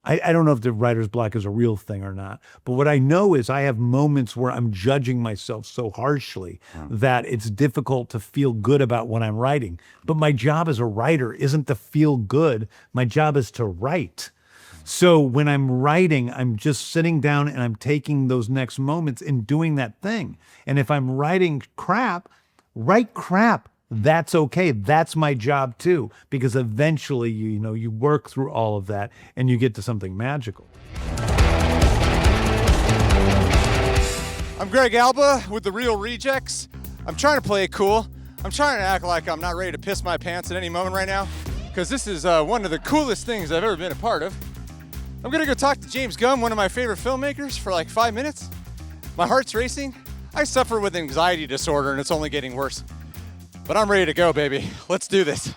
I don't know if the writer's block is a real thing or not, but what I know is I have moments where I'm judging myself so harshly that it's difficult to feel good about what I'm writing. But my job as a writer isn't to feel good. My job is to write. So when I'm writing, I'm just sitting down and I'm taking those next moments and doing that thing. And if I'm writing crap, write crap. That's okay. That's my job too, because eventually, you work through all of that and you get to something magical. I'm Greg Alba with The Real Rejects. I'm trying to play it cool. I'm trying to act like I'm not ready to piss my pants at any moment right now, because this is one of the coolest things I've ever been a part of. I'm gonna go talk to James Gunn, one of my favorite filmmakers, for like 5 minutes. My heart's racing. I suffer with anxiety disorder and it's only getting worse. But I'm ready to go, baby. Let's do this.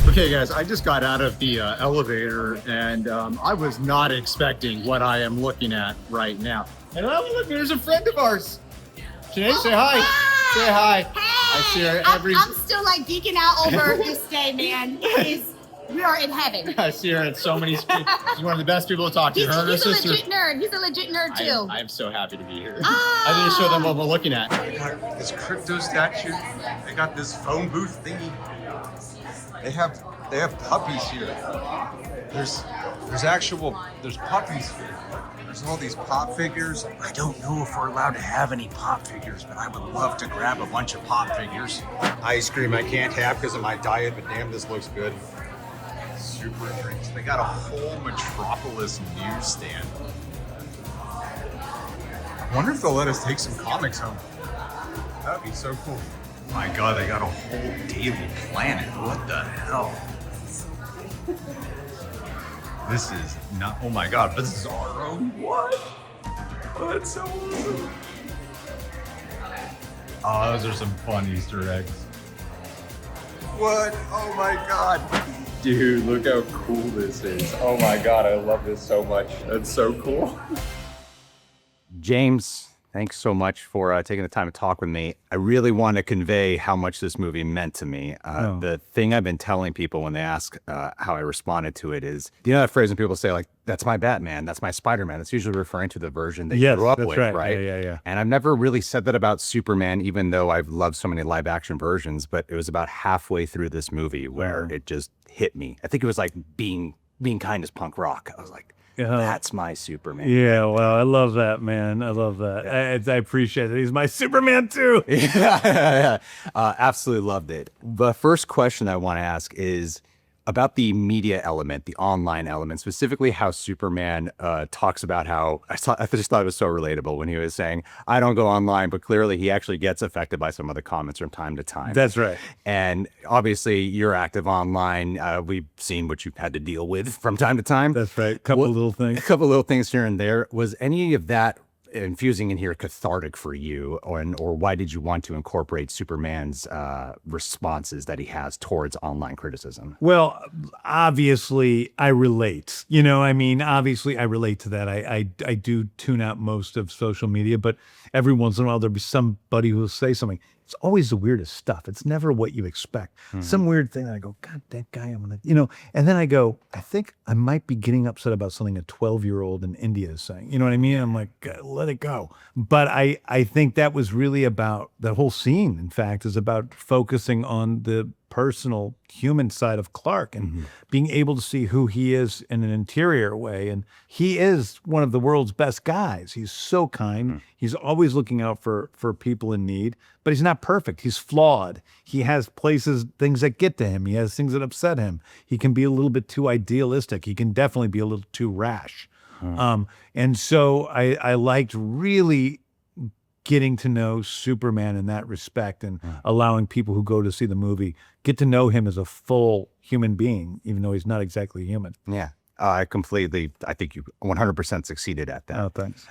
Okay, guys, I just got out of the elevator and I was not expecting what I am looking at right now. And oh, look, there's a friend of ours. Jay, say hi. Hi. Say hi. Hey. I see her I'm still like geeking out over this day, man. We are in heaven. I see her at so many She's one of the best people to talk to. He's a legit nerd. He's a legit nerd too. I am so happy to be here. I need to show them what we're looking at. They got this crypto statue. They got this phone booth thingy. They have puppies here. There's puppies here. There's all these pop figures. I don't know if we're allowed to have any pop figures, but I would love to grab a bunch of pop figures. Ice cream I can't have because of my diet, but damn, this looks good. Super drinks. They got a whole Metropolis newsstand. I wonder if they'll let us take some comics home. That'd be so cool. My God, they got a whole Daily Planet. What the hell? This is not, oh my God, Bizarro. What? Oh, that's so awesome. Oh, those are some fun Easter eggs. What? Oh my God. Dude, look how cool this is. Oh my God, I love this so much. That's so cool. James, thanks so much for taking the time to talk with me. I really want to convey how much this movie meant to me. The thing I've been telling people when they ask how I responded to it is, that phrase when people say, like, that's my Batman, that's my Spider-Man, it's usually referring to the version they grew up with, right? Yeah. And I've never really said that about Superman, even though I've loved so many live action versions, but it was about halfway through this movie where it just hit me. I think it was like being kind as punk rock. I was like, that's my Superman. Yeah, well, I love that, man. I love that. I appreciate it. He's my Superman too. Yeah. Absolutely loved it. The first question I want to ask is about the media element, the online element, specifically how Superman talks about how, I just thought it was so relatable when he was saying, I don't go online, but clearly he actually gets affected by some of the comments from time to time. That's right. And obviously you're active online. We've seen what you've had to deal with from time to time. That's right. A couple little things here and there. Was any of that infusing in here cathartic for you, or why did you want to incorporate Superman's responses that he has towards online criticism? Well, obviously I relate. Obviously I relate to that. I do tune out most of social media, but every once in a while there'll be somebody who will say something. It's always the weirdest stuff. It's never what you expect. Some weird thing that I go, God, that guy, I'm gonna, and then I go, I think I might be getting upset about something a 12-year-old in India is saying. You know what I mean? I'm like, let it go. But I think that was really about, the whole scene, in fact, is about focusing on the personal human side of Clark and being able to see who he is in an interior way. And he is one of the world's best guys. He's so kind. He's always looking out for people in need, but he's not perfect. He's flawed. He has things that get to him. He has things that upset him. He can be a little bit too idealistic. He can definitely be a little too rash. And so I liked really getting to know Superman in that respect and allowing people who go to see the movie get to know him as a full human being, even though he's not exactly human. Yeah. I think you 100% succeeded at that. Oh, thanks.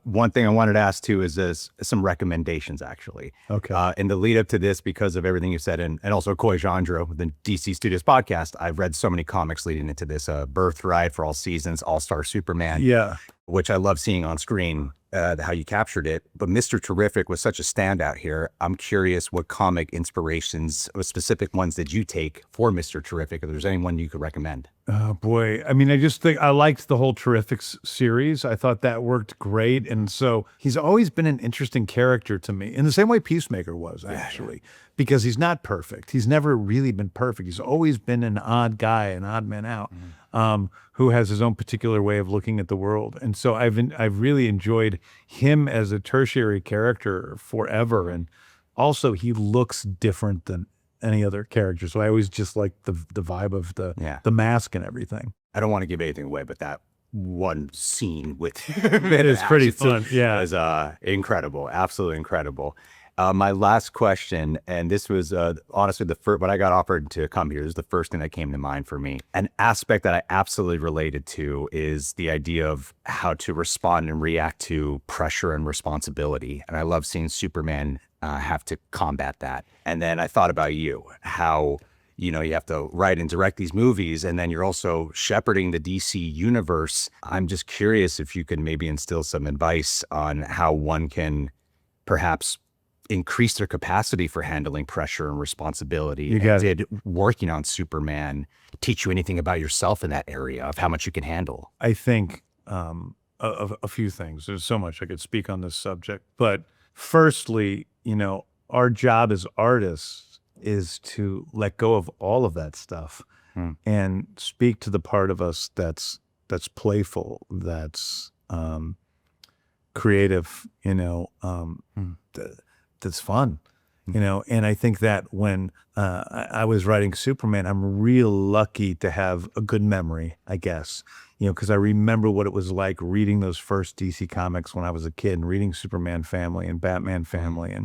One thing I wanted to ask too is some recommendations, actually. Okay. In the lead up to this, because of everything you said, and also Koi Genre, the DC Studios podcast, I've read so many comics leading into this. Birthright, For All Seasons, All-Star Superman. Yeah. which I love seeing on screen, how you captured it. But Mr. Terrific was such a standout here. I'm curious what comic inspirations or specific ones did you take for Mr. Terrific? If there's anyone you could recommend. Oh boy. I mean, I just think I liked the whole Terrific series. I thought that worked great. And so he's always been an interesting character to me in the same way Peacemaker was actually, because he's not perfect. He's never really been perfect. He's always been an odd guy, an odd man out, who has his own particular way of looking at the world. And so I've really enjoyed him as a tertiary character forever. And also he looks different than any other character. So I always just like the vibe of the mask and everything. I don't want to give anything away, but that one scene with It is pretty fun. Yeah. is incredible. Absolutely incredible. My last question, and this was honestly the first, when I got offered to come here, this is the first thing that came to mind for me. An aspect that I absolutely related to is the idea of how to respond and react to pressure and responsibility. And I love seeing Superman have to combat that. And then I thought about you, how, you know, you have to write and direct these movies, and then you're also shepherding the DC universe. I'm just curious if you could maybe instill some advice on how one can perhaps increase their capacity for handling pressure and responsibility. You got Did working on Superman teach you anything about yourself in that area of how much you can handle? I think a few things. There's so much I could speak on this subject. But firstly, you know, our job as artists is to let go of all of that stuff and speak to the part of us that's playful, that's creative, you know, that's fun, you know. And I think that when I was writing Superman, I'm real lucky to have a good memory, I guess, you know, because I remember what it was like reading those first DC comics when I was a kid and reading Superman Family and Batman Family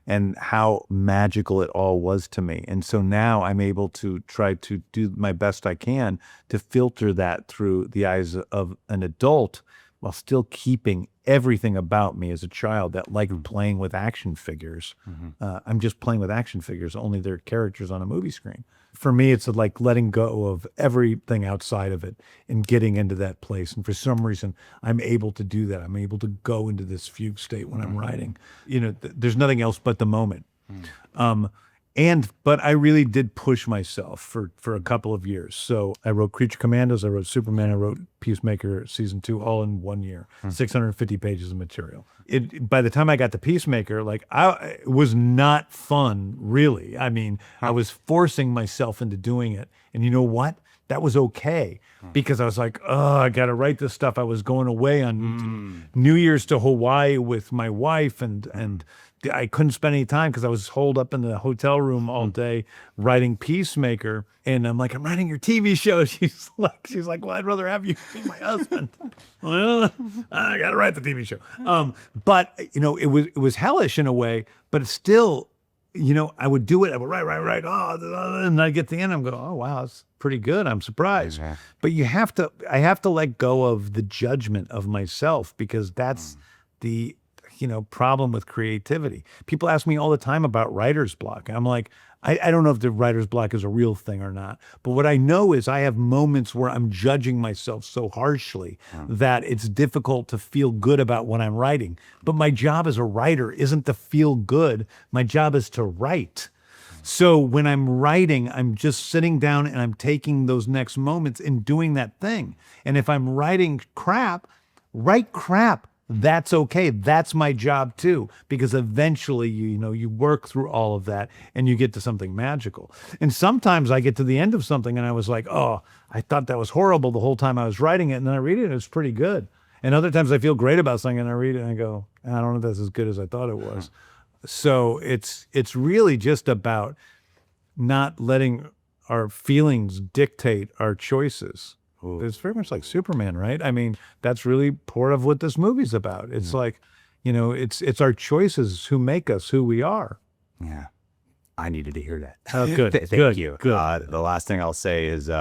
and how magical it all was to me. And so now I'm able to try to do my best I can to filter that through the eyes of an adult while still keeping everything about me as a child that liked playing with action figures. I'm just playing with action figures, only they're characters on a movie screen. For me, it's like letting go of everything outside of it and getting into that place. And for some reason, I'm able to do that. I'm able to go into this fugue state when I'm writing. You know, there's nothing else but the moment. But I really did push myself for a couple of years. So I wrote Creature Commandos, I wrote Superman, I wrote Peacemaker season 2, all in 1 year, 650 pages of material. By the time I got to Peacemaker, like it was not fun, really. I mean, I was forcing myself into doing it. And you know what? That was okay because I was like, oh, I got to write this stuff. I was going away on New Year's to Hawaii with my wife and I couldn't spend any time because I was holed up in the hotel room all day writing Peacemaker. And I'm like, I'm writing your TV show. She's like, well, I'd rather have you be my husband. Well, I got to write the TV show. But you know, it was hellish in a way, but it's still, you know, I would do it. I would write. Oh, and I get to the end. I'm going, oh wow, it's pretty good. I'm surprised. But I have to let go of the judgment of myself because that's the, you know, problem with creativity. People ask me all the time about writer's block. I'm like, I don't know if the writer's block is a real thing or not. But what I know is I have moments where I'm judging myself so harshly that it's difficult to feel good about what I'm writing. But my job as a writer isn't to feel good. My job is to write. So when I'm writing, I'm just sitting down and I'm taking those next moments and doing that thing. And if I'm writing crap, write crap. That's okay. That's my job too, because eventually, you work through all of that and you get to something magical. And sometimes I get to the end of something and I was like, oh, I thought that was horrible the whole time I was writing it. And then I read it and it's pretty good. And other times I feel great about something and I read it and I go, I don't know if that's as good as I thought it was. So it's really just about not letting our feelings dictate our choices. It's very much like Superman, right? I mean, that's really part of what this movie's about. It's like, it's our choices who make us who we are. Yeah. I needed to hear that. Oh, good. Thank you. Good. The last thing I'll say is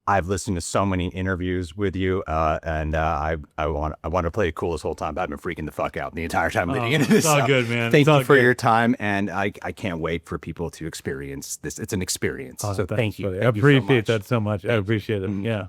I've listened to so many interviews with you, and I want to play it cool this whole time, but I've been freaking the fuck out the entire time leading into this. It's all good, man. Thank you for your time, and I can't wait for people to experience this. It's an experience. So thank you. I appreciate that so much. I appreciate it. Yeah.